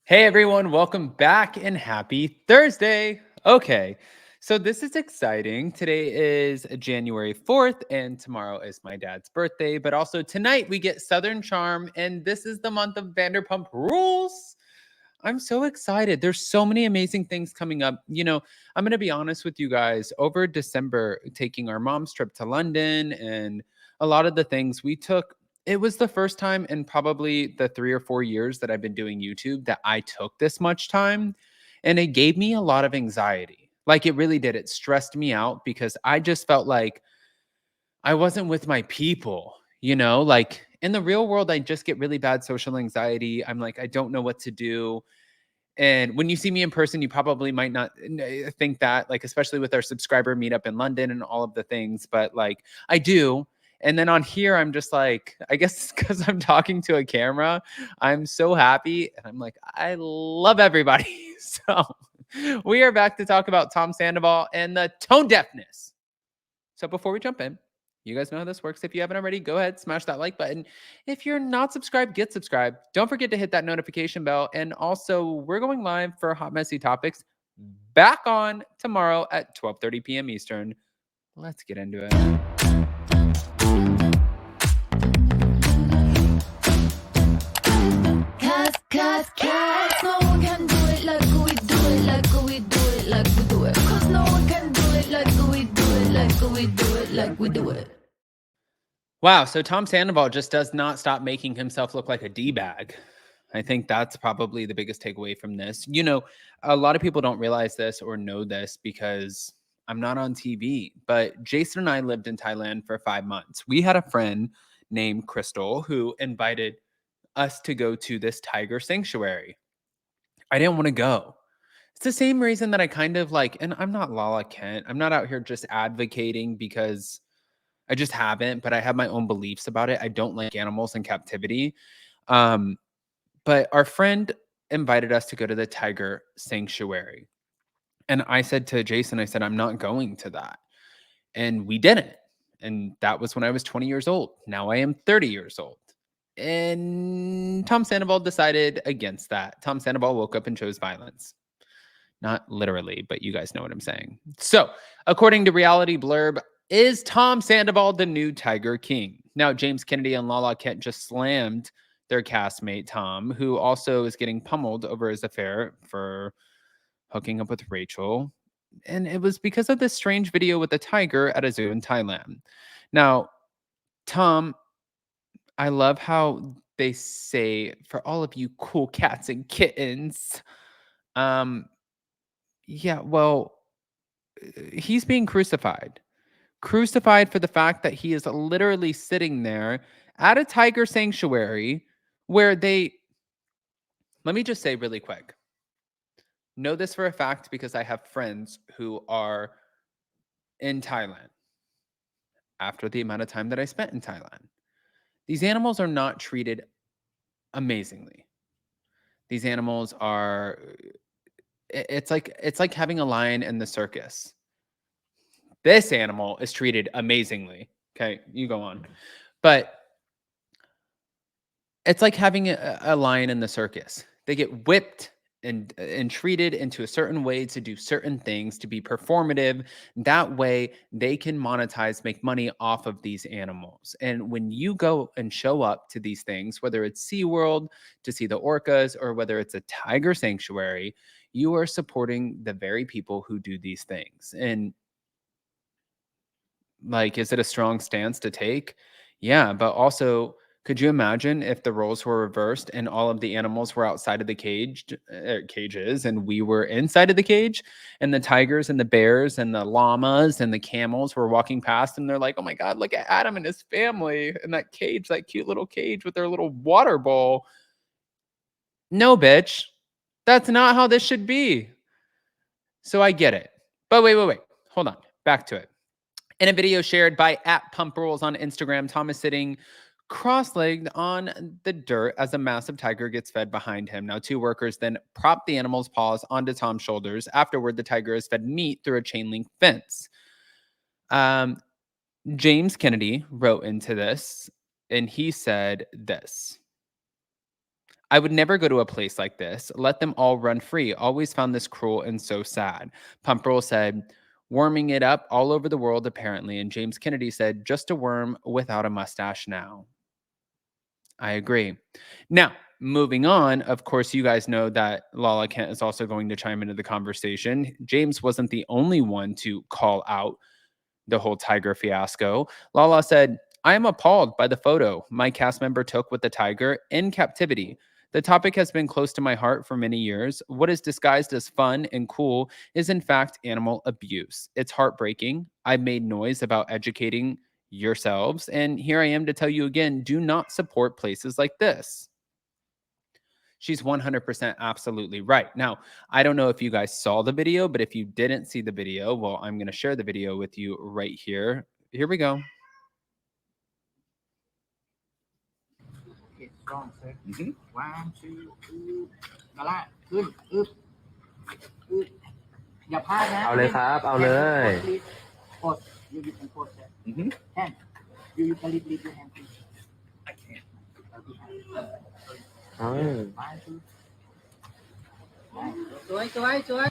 Hey everyone, welcome back and happy Thursday. Okay, so this is exciting. Today is January 4th, and tomorrow is my dad's birthday. But also tonight we get Southern Charm, and this is the month of Vanderpump Rules. I'm so excited. There's so many amazing things coming up. I'm going to be honest with you guys. Over December, taking our mom's trip to London and a lot of the things we took, it was the first time in probably the 3 or 4 years that I've been doing YouTube that I took this much time. And it gave me a lot of anxiety. Like it really did. It stressed me out because I just felt like I wasn't with my people, like in the real world, I just get really bad social anxiety. I'm like, I don't know what to do. And when you see me in person, you probably might not think that, like, especially with our subscriber meetup in London and all of the things, but like I do. And then on here, I'm just like, I guess because I'm talking to a camera, I'm so happy. And I'm like, I love everybody. So we are back to talk about Tom Sandoval and the tone deafness. So before we jump in, you guys know how this works. If you haven't already, go ahead, smash that like button. If you're not subscribed, get subscribed. Don't forget to hit that notification bell. And also, we're going live for Hot Messy Topics back on tomorrow at 12:30 p.m. Eastern. Let's get into it. Cause no one can do it like we do it, like we do it, like we do it. Cause no one can do it like we do it, like we do it, like we do it. Wow, so Tom Sandoval just does not stop making himself look like a D-bag. I think that's probably the biggest takeaway from this. A lot of people don't realize this or know this because I'm not on TV, but Jason and I lived in Thailand for 5 months. We had a friend named Crystal who invited us to go to this tiger sanctuary. I didn't want to go. It's the same reason that I kind of like, and I'm not Lala Kent. I'm not out here just advocating because I just haven't, but I have my own beliefs about it. I don't like animals in captivity. Um, but our friend invited us to go to the tiger sanctuary. And I said to Jason, I said, I'm not going to that. And we didn't. And that was when I was 20 years old. Now I am 30 years old. And Tom Sandoval decided against that. Tom Sandoval woke up and chose violence. Not literally, but you guys know what I'm saying. So, according to Reality Blurb, is Tom Sandoval the new Tiger King? Now, James Kennedy and Lala Kent just slammed their castmate, Tom, who also is getting pummeled over his affair for hooking up with Rachel. And it was because of this strange video with a tiger at a zoo in Thailand. Now, Tom, I love how they say, for all of you cool cats and kittens, um, yeah, well, he's being crucified. Crucified for the fact that he is literally sitting there at a tiger sanctuary where let me just say really quick. Know this for a fact because I have friends who are in Thailand after the amount of time that I spent in Thailand. These animals are not treated amazingly. These animals are it's like having a lion in the circus. This animal is treated amazingly. Okay, you go on. But it's like having a lion in the circus. They get whipped and treated into a certain way to do certain things to be performative. That way they can monetize, make money off of these animals. And when you go and show up to these things, whether it's SeaWorld to see the orcas or whether it's a tiger sanctuary, you are supporting the very people who do these things. And like, is it a strong stance to take? Yeah, but also, could you imagine if the roles were reversed and all of the animals were outside of the cages and we were inside of the cage and the tigers and the bears and the llamas and the camels were walking past and they're like, "Oh my god, look at Adam and his family in that cage, that cute little cage with their little water bowl." No, bitch. That's not how this should be. So I get it. But wait. Hold on. Back to it. In a video shared by @PumpRules on Instagram, Tom is sitting cross-legged on the dirt as a massive tiger gets fed behind him. Now, two workers then prop the animal's paws onto Tom's shoulders. Afterward, the tiger is fed meat through a chain link fence. Um, James Kennedy wrote into this, and he said this. I would never go to a place like this. Let them all run free. Always found this cruel and so sad. Pumperl said, warming it up all over the world, apparently. And James Kennedy said, just a worm without a mustache now. I agree. Now, moving on, of course, you guys know that Lala Kent is also going to chime into the conversation. James wasn't the only one to call out the whole tiger fiasco. Lala said, I am appalled by the photo my cast member took with the tiger in captivity. The topic has been close to my heart for many years. What is disguised as fun and cool is, in fact, animal abuse. It's heartbreaking. I've made noise about educating yourselves, and here I am to tell you again, do not support places like this. She's 100% absolutely right. Now, I don't know if you guys saw the video, but if you didn't see the video, well, I'm going to share the video with you right here. Here we go. Okay, strong, sir. One, two, กระลาขึ้นอึบอึบอย่าพลาดนะเอาเลยครับเอาเลย กด you can pose that hand you can lead your hand please I can't สวยสวยสวย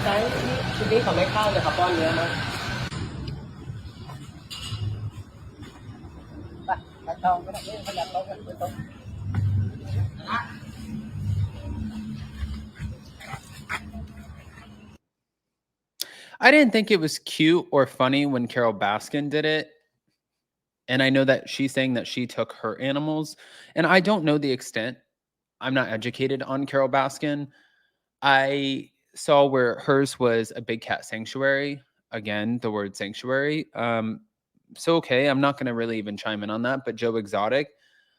ใช้ชุดนี้เขาไม่เข้าเลยครับป้อนเนื้อมั้งไปทองก็ได้ขยับลงกันตรงI didn't think it was cute or funny when Carol Baskin did it. And I know that she's saying that she took her animals. And I don't know the extent. I'm not educated on Carol Baskin. I saw where hers was a big cat sanctuary. Again, the word sanctuary. So, okay, I'm not going to really even chime in on that. But Joe Exotic,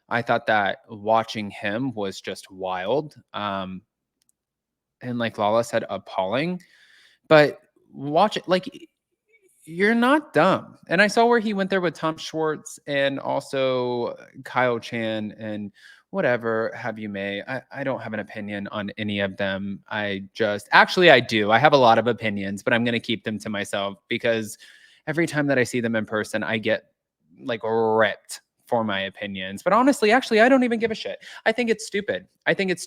I thought that watching him was just wild. And like Lala said, appalling. But watch it, like, you're not dumb. And I saw where he went there with Tom Schwartz and also Kyle Chan and whatever have you may. I don't have an opinion on any of them. I do. I have a lot of opinions, but I'm going to keep them to myself because every time that I see them in person, I get like ripped for my opinions. But honestly, actually, I don't even give a shit. I think it's stupid. I think it's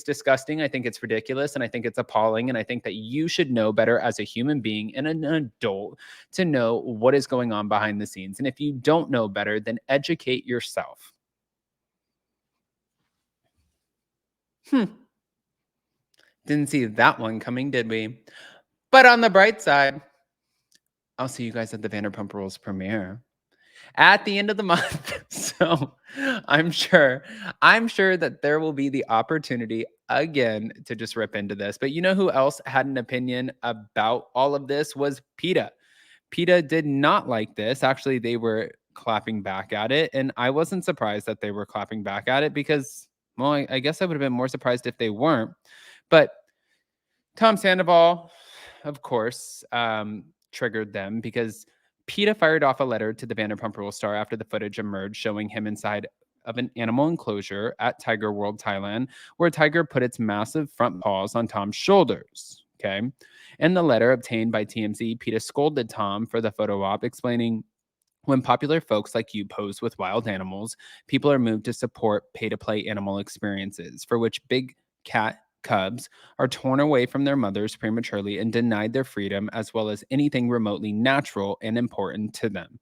disgusting. I think it's ridiculous. And I think it's appalling. And I think that you should know better as a human being and an adult to know what is going on behind the scenes. And if you don't know better, then educate yourself. Didn't see that one coming, did we? But on the bright side, I'll see you guys at the Vanderpump Rules premiere at the end of the month. So I'm sure that there will be the opportunity again to just rip into this. But you know who else had an opinion about all of this was PETA. PETA did not like this. Actually, they were clapping back at it. And I wasn't surprised that they were clapping back at it because, well, I guess I would have been more surprised if they weren't. But Tom Sandoval, of course, triggered them because PETA fired off a letter to the Vanderpump Rules star after the footage emerged showing him inside of an animal enclosure at Tiger World, Thailand, where a tiger put its massive front paws on Tom's shoulders. Okay. In the letter obtained by TMZ, PETA scolded Tom for the photo op, explaining, when popular folks like you pose with wild animals, people are moved to support pay-to-play animal experiences, for which big cat cubs are torn away from their mothers prematurely and denied their freedom, as well as anything remotely natural and important to them.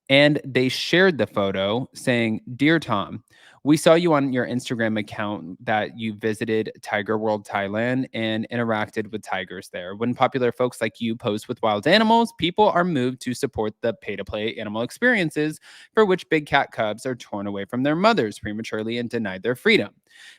And they shared the photo saying, Dear Tom, we saw you on your Instagram account that you visited Tiger World, Thailand and interacted with tigers there. When popular folks like you pose with wild animals, people are moved to support the pay-to-play animal experiences for which big cat cubs are torn away from their mothers prematurely and denied their freedom.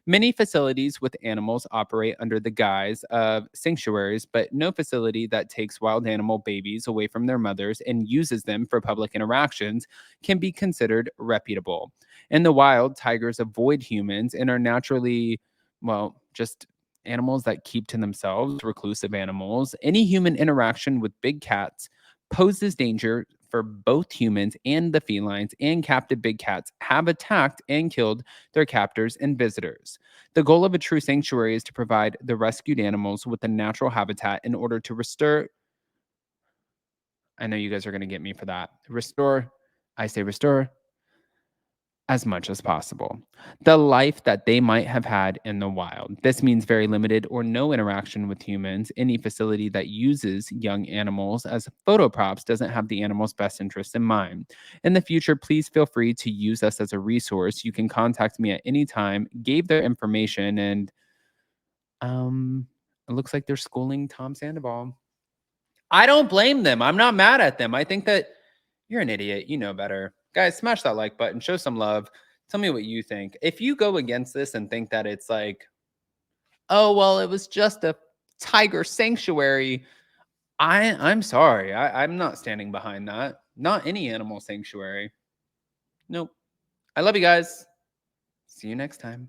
Many facilities with animals operate under the guise of sanctuaries, but no facility that takes wild animal babies away from their mothers and uses them for public interactions can be considered reputable. In the wild, tigers avoid humans and are naturally, well, just animals that keep to themselves, reclusive animals. Any human interaction with big cats poses danger for both humans and the felines and captive big cats have attacked and killed their captors and visitors. The goal of a true sanctuary is to provide the rescued animals with a natural habitat in order to restore. I know you guys are going to get me for that. Restore, I say restore, as much as possible. The life that they might have had in the wild. This means very limited or no interaction with humans. Any facility that uses young animals as photo props doesn't have the animal's best interest in mind. In the future, please feel free to use us as a resource. You can contact me at any time, gave their information, and it looks like they're schooling Tom Sandoval. I don't blame them. I'm not mad at them. I think that you're an idiot. You know better. Guys, smash that like button. Show some love. Tell me what you think. If you go against this and think that it's like, oh, well, it was just a tiger sanctuary, I'm sorry. I'm not standing behind that. Not any animal sanctuary. Nope. I love you guys. See you next time.